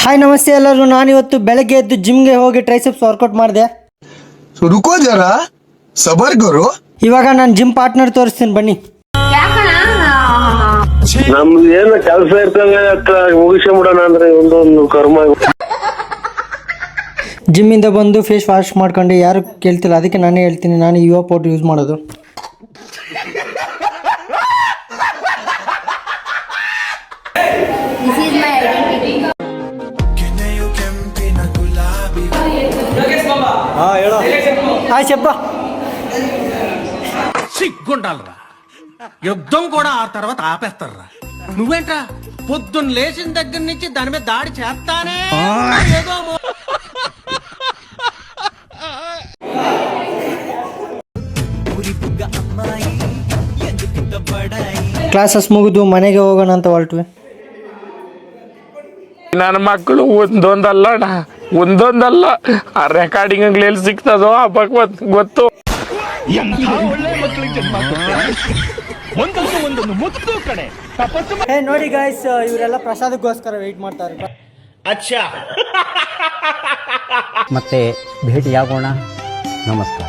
Hi ನಮಸ್ತೆ ಎಲ್ಲರೂ. ನಾನಿವತ್ತು ಬೆಳಗ್ಗೆ ಎದ್ದು ಜಿಮ್ಗೆ ಹೋಗಿ ಟ್ರೈಸೆಪ್ಸ್ ವರ್ಕೌಟ್ ಮಾಡಿದೆ. रुको जरा सबर करो. ಇವಾಗ ನಾನು ಜಿಮ್ ಪಾರ್ಟ್ನರ್ ತೋರಿಸ್ತೀನಿ ಬನ್ನಿ. ನಮ್ದು ಏನು ಕೆಲಸ ಇರ್ತವೆ ಮುಗಿಸ್ಕೊಂಬಿಡೋಣ ಅಂದ್ರೆ ಒಂದೊಂದು ಕರ್ಮ. ಜಿಮ್ಮಿಂದ ಬಂದು ಫೇಸ್ ವಾಶ್ ಮಾಡ್ಕೊಂಡು ಯಾರು ಕೇಳ್ತಿಲ್ಲ, ಅದಕ್ಕೆ ನಾನೇ ಹೇಳ್ತೀನಿ. ನಾನು ಯುವ ಪೌಡರ್ ಯೂಸ್ ಮಾಡೋದು. This is my identity. Hi చెప్ప సిగ్గుండాలరా యుద్ధం కూడా ఆ తర్వాత ఆపేస్తారా నువ్వేంట్రా పొద్దున్న లేచిన దగ్గర నుంచి దాని మీద దాడి చేస్తానే ఏదో ಕ್ಲಾಸಸ್ ಮುಗಿದು ಮನೆಗೆ ಹೋಗೋಣ ಅಂತ ಹೊರಟ್ವಿ. ನನ್ನ ಮಕ್ಕಳು ಒಂದೊಂದಲ್ಲ ಆ ರೆಕಾರ್ಡಿಂಗ್ ಎಲ್ಲಿ ಸಿಗ್ತದೋ ಆ ಭಗವತ್ ಗೊತ್ತು. ಹೇ ನೋಡಿ ಗಾಯ್ಸ್, ಇವರೆಲ್ಲ ಪ್ರಸಾದಕ್ಕೋಸ್ಕರ ವೆಯ್ಟ್ ಮಾಡ್ತಾರೆ. ಮತ್ತೆ ಭೇಟಿಯಾಗೋಣ. ನಮಸ್ಕಾರ.